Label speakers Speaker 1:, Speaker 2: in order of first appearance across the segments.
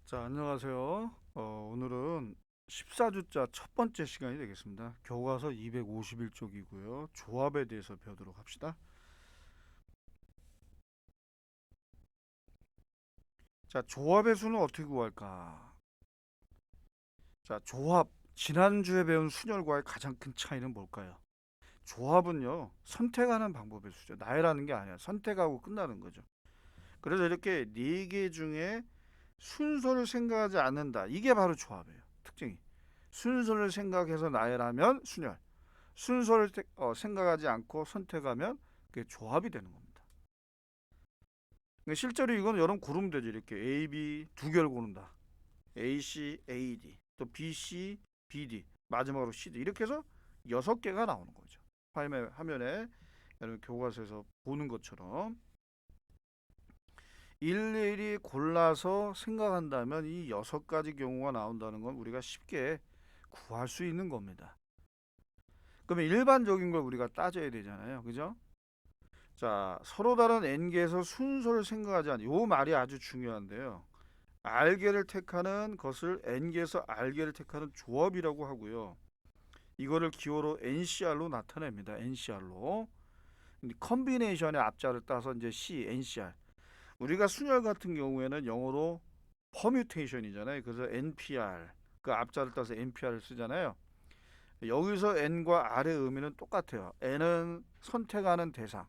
Speaker 1: 자, 안녕하세요. 오늘은 14주자 첫 번째 시간이 되겠습니다. 교과서 251쪽이고요. 조합에 대해서 배우도록 합시다. 자, 조합의 수는 어떻게 구할까? 자, 조합. 지난주에 배운 순열과의 가장 큰 차이는 뭘까요? 조합은요, 선택하는 방법의 수죠. 나열하는 게 아니야. 선택하고 끝나는 거죠. 그래서 이렇게 네 개 중에 순서를 생각하지 않는다. 이게 바로 조합이에요. 특징이. 순서를 생각해서 나열하면 순열. 순서를 생각하지 않고 선택하면 그게 조합이 되는 겁니다. 그러니까 실제로 이건 여러분 고르면 되죠. 이렇게 A, B 두 개를 고른다. A, C, A, D 또 B, C, B, D 마지막으로 C, D 이렇게 해서 6개가 나오는 거죠. 화면에 여러분 교과서에서 보는 것처럼 일일이 골라서 생각한다면 이 6가지 경우가 나온다는 건 우리가 쉽게 구할 수 있는 겁니다. 그러면 일반적인 걸 우리가 따져야 되잖아요. 그죠? 자, 서로 다른 n개에서 순서를 생각하지 않는 요 말이 아주 중요한데요. 알개를 택하는 것을 n개에서 알개를 택하는 조합이라고 하고요. 이거를 기호로 NCR로 나타냅니다. NCR로. 컨비네이션의 앞자를 따서 이제 C, NCR. 우리가 순열 같은 경우에는 영어로 퍼뮤테이션이잖아요. 그래서 NPR 그 앞자를 따서 NPR을 쓰잖아요. 여기서 n과 r의 의미는 똑같아요. n은 선택하는 대상,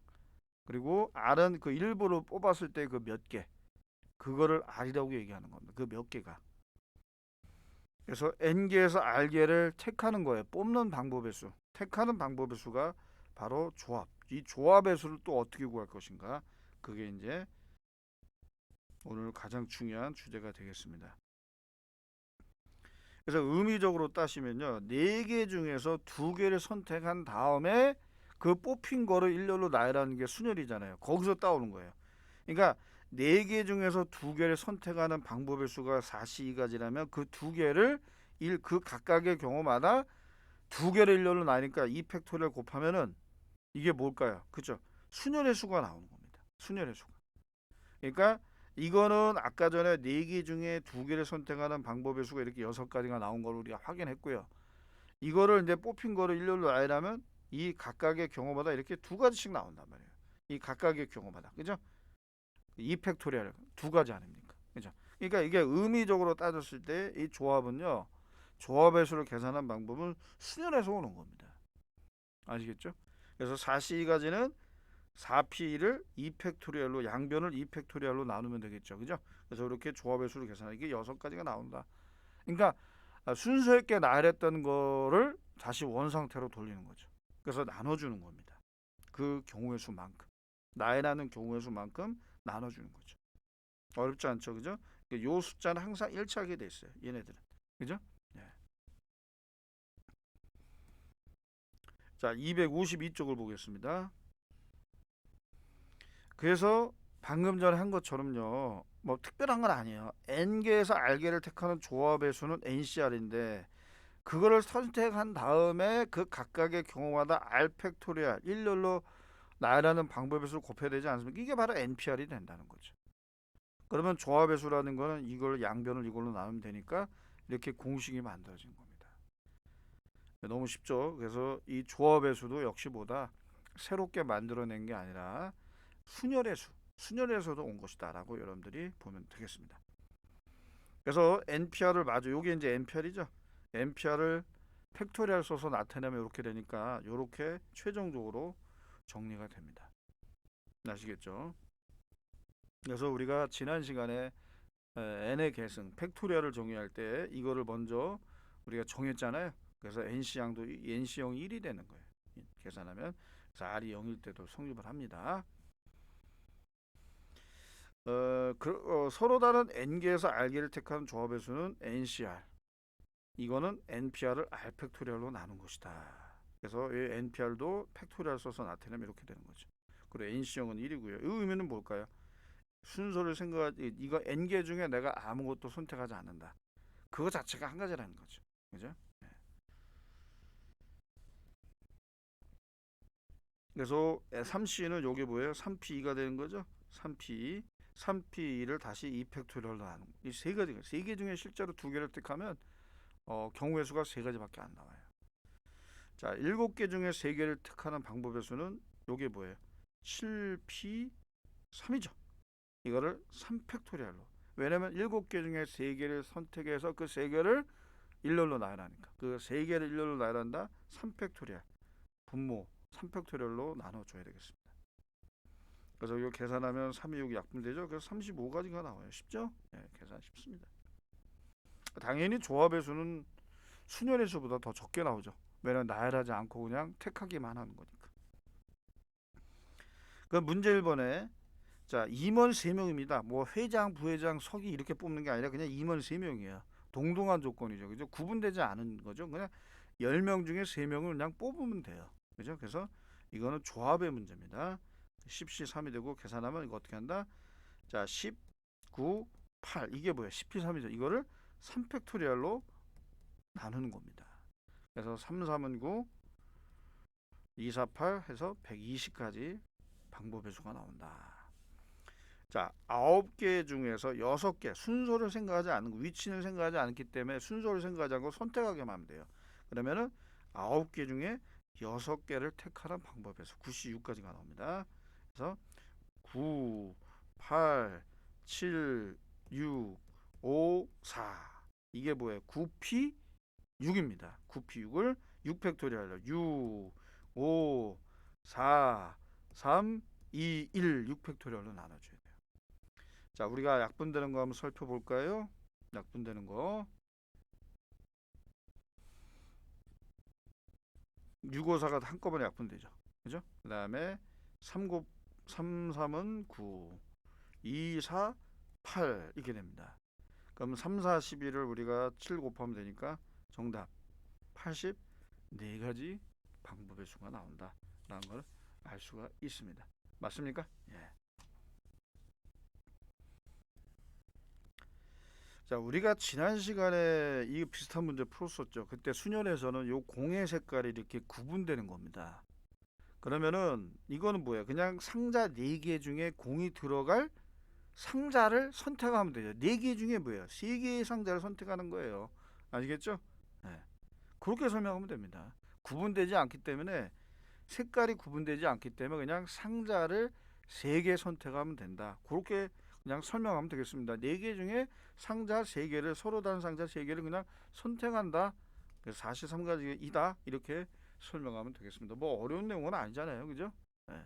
Speaker 1: 그리고 R은 그 일부를 뽑았을 때 그 몇 개, 그거를 R이라고 얘기하는 겁니다. 그 몇 개가. 그래서 N개에서 R개를 택하는 거예요. 뽑는 방법의 수. 택하는 방법의 수가 바로 조합. 이 조합의 수를 또 어떻게 구할 것인가. 그게 이제 오늘 가장 중요한 주제가 되겠습니다. 그래서 의미적으로 따시면요. 4개 중에서 2개를 선택한 다음에 그 뽑힌 거를 일렬로 나열하는 게 순열이잖아요. 거기서 따오는 거예요. 그러니까 4개 중에서 2개를 선택하는 방법의 수가 4C2가지라면 그 2개를 그 각각의 경우마다 2개를 일렬로 나니까 2팩토리얼 곱하면은 이게 뭘까요? 그죠? 순열의 수가 나오는 겁니다. 순열의 수가. 그러니까 이거는 아까 전에 4개 중에 2개를 선택하는 방법의 수가 이렇게 6가지가 나온 걸 우리가 확인했고요. 이거를 이제 뽑힌 거를 일렬로 나열하면 이 각각의 경우마다 이렇게 2가지씩 나온단 말이에요. 이 각각의 경우마다. 그죠? 2팩토리얼 2가지 아닙니까? 그죠? 그러니까 이게 의미적으로 따졌을 때 이 조합은요. 조합의 수를 계산한 방법은 수열에서 오는 겁니다. 아시겠죠? 그래서 4C2가지는 4P를 2팩토리얼로 양변을 2팩토리얼로 나누면 되겠죠. 그죠? 그래서 이렇게 조합의 수를 계산하면 이게 6가지가 나온다. 그러니까 순서 있게 나열했던 거를 다시 원상태로 돌리는 거죠. 그래서 나눠주는 겁니다. 그 경우의 수만큼. 나열하는 경우의 수만큼 나눠주는 거죠. 어렵지 않죠, 그죠? 요 숫자는 항상 일치하게 돼 있어요. 얘네들은, 그죠? 예. 자, 252쪽을 보겠습니다. 그래서 방금 전에 한 것처럼요, 뭐 특별한 건 아니에요. n개에서 r개를 택하는 조합의 수는 NCR인데 그거를 선택한 다음에 그 각각의 경우마다 r 팩토리얼 일렬로 나열하는 방법의 수를 곱해야 되지 않습니까? 이게 바로 NPR이 된다는 거죠. 그러면 조합의 수라는 거는 이걸 양변을 이걸로 나누면 되니까 이렇게 공식이 만들어진 겁니다. 너무 쉽죠. 그래서 이 조합의 수도 역시 보다 새롭게 만들어낸 게 아니라 순열의 수, 순열에서도 온 것이다라고 여러분들이 보면 되겠습니다. 그래서 NPR을 마저 요게 이제 NPR이죠. NPR을 팩토리얼 써서 나타내면 이렇게 되니까 이렇게 최종적으로 정리가 됩니다. 아시겠죠? 그래서 우리가 지난 시간에 n의 계승 팩토리얼을 정의할 때 이거를 먼저 우리가 정했잖아요. 그래서 NC양도 NC형이 1이 되는 거예요. 계산하면 그래서 R이 0일 때도 성립을 합니다. 서로 다른 n개에서 r개를 택하는 조합의 수는 NCR. 이거는 NPR을 R 팩토리얼로 나눈 것이다. 그래서 이 NPR도 팩토리얼 써서 나타내면 이렇게 되는 거죠. 그리고 NC형은 1이고요. 이 의미는 뭘까요? 순서를 생각하지 이거 n개 중에 내가 아무것도 선택하지 않는다. 그거 자체가 한 가지라는 거죠. 그죠? 네. 그래서 3C는 요게 뭐예요? 3P2가 되는 거죠. 3P 3p를 다시 2팩토리얼로 나누는 이 세 가지가 세 개 중에 실제로 두 개를 택하면 경우의 수가 세 가지밖에 안 나와요. 자, 7개 중에 세 개를 택하는 방법의 수는 요게 뭐예요? 7p 3이죠. 이거를 3팩토리얼로. 왜냐면 7개 중에 세 개를 선택해서 그 세 개를 일렬로 나열하니까. 그 세 개를 일렬로 나열한다. 3팩토리얼. 분모 3팩토리얼로 나눠 줘야 되겠습니다. 그래서 이거 계산하면 3, 2, 6이 약분되죠. 그래서 35가지가 나와요. 쉽죠? 네, 계산 쉽습니다. 당연히 조합의 수는 순열의 수보다 더 적게 나오죠. 왜냐면 나열하지 않고 그냥 택하기만 하는 거니까. 그 문제 1번에 자, 임원 3명입니다. 뭐 회장, 부회장, 서기 이렇게 뽑는 게 아니라 그냥 임원 3명이에요. 동등한 조건이죠. 그죠? 구분되지 않은 거죠. 그냥 10명 중에 3명을 그냥 뽑으면 돼요. 그죠? 그래서 이거는 조합의 문제입니다. 10C 3이 되고 계산하면 이거 어떻게 한다? 자, 10, 9, 8 이게 뭐야? 10P 3이죠. 이거를 3팩토리얼로 나누는 겁니다. 그래서 3, 3은 9, 2, 4, 8 해서 120까지 방법의 수가 나온다. 자, 9개 중에서 6개 순서를 생각하지 않는 위치는 생각하지 않기 때문에 순서를 생각하지 않고 선택하게만 하면 돼요. 그러면은 9개 중에 6개를 택하는 방법에서 96까지가 나옵니다. 그래서 9, 8, 7, 6, 5, 4 이게 뭐예요? 9p 6입니다. 9p 6을 6팩토리얼로 6, 5, 4, 3, 2, 1 6팩토리얼로 나눠줘야 돼요. 자, 우리가 약분되는 거 한번 살펴볼까요? 약분되는 거 654가 한꺼번에 약분되죠. 그죠? 그 다음에 3, 3은 9 2, 4, 8 이렇게 됩니다. 그럼 3, 4, 12를 우리가 7 곱하면 되니까 정답 84가지 방법의 수가 나온다 라는 걸 알 수가 있습니다. 맞습니까? 예. 자, 우리가 지난 시간에 이 비슷한 문제 풀었었죠. 그때 수년에서는 요 공의 색깔이 이렇게 구분되는 겁니다. 그러면은 이거는 뭐예요? 그냥 상자 4개 중에 공이 들어갈 상자를 선택하면 되죠. 4개 중에 뭐예요? 3개의 상자를 선택하는 거예요. 아시겠죠? 네. 그렇게 설명하면 됩니다. 구분되지 않기 때문에 색깔이 구분되지 않기 때문에 그냥 상자를 3개 선택하면 된다. 그렇게 그냥 설명하면 되겠습니다. 4개 중에 상자 3개를 서로 다른 상자 3개를 그냥 선택한다. 그래서 43가지이다. 이렇게 설명하면 되겠습니다. 뭐 어려운 내용은 아니잖아요. 그죠? 네.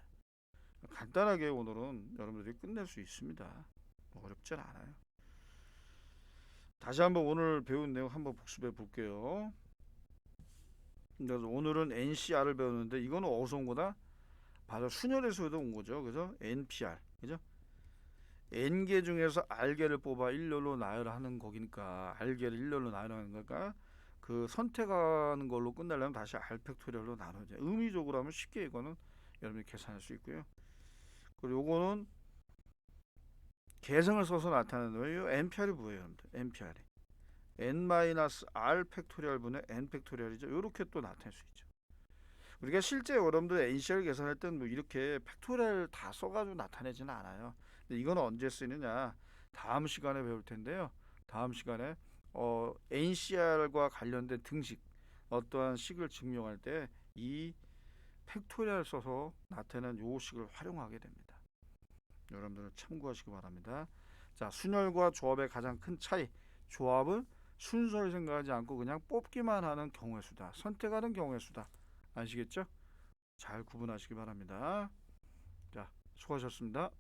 Speaker 1: 간단하게 오늘은 여러분들이 끝낼 수 있습니다. 뭐 어렵진 않아요. 다시 한번 오늘 배운 내용 한번 복습해 볼게요. 그래서 오늘은 NCR을 배웠는데 이거는 어디서 온 거다? 바로 순열에서도 온 거죠. 그죠? NPR. 그죠? N개 중에서 R개를 뽑아 일렬로 나열하는 거니까 R개를 일렬로 나열하는 거니까 그 선택하는 걸로 끝내려면 다시 R 팩토리얼로 나눠져. 의미적으로 하면 쉽게 이거는 여러분이 계산할 수 있고요. 그리고 요거는 계승을 써서 나타내는 거예요. NPR이 뭐예요, 여러분들? NPR이 N-R 팩토리얼 분의 N 팩토리얼이죠. 이렇게 또 나타낼 수 있죠. 우리가 실제 여러분들 NCR 계산할 때는 뭐 이렇게 팩토리얼 다 써가지고 나타내지는 않아요. 근데 이건 언제 쓰느냐? 다음 시간에 배울 텐데요. 다음 시간에 NCR과 관련된 등식, 어떠한 식을 증명할 때 이 팩토리얼 써서 나타내는 요 식을 활용하게 됩니다. 여러분들은 참고하시기 바랍니다. 자, 순열과 조합의 가장 큰 차이. 조합은 순서를 생각하지 않고 그냥 뽑기만 하는 경우의 수다. 선택하는 경우의 수다. 아시겠죠? 잘 구분하시기 바랍니다. 자, 수고하셨습니다.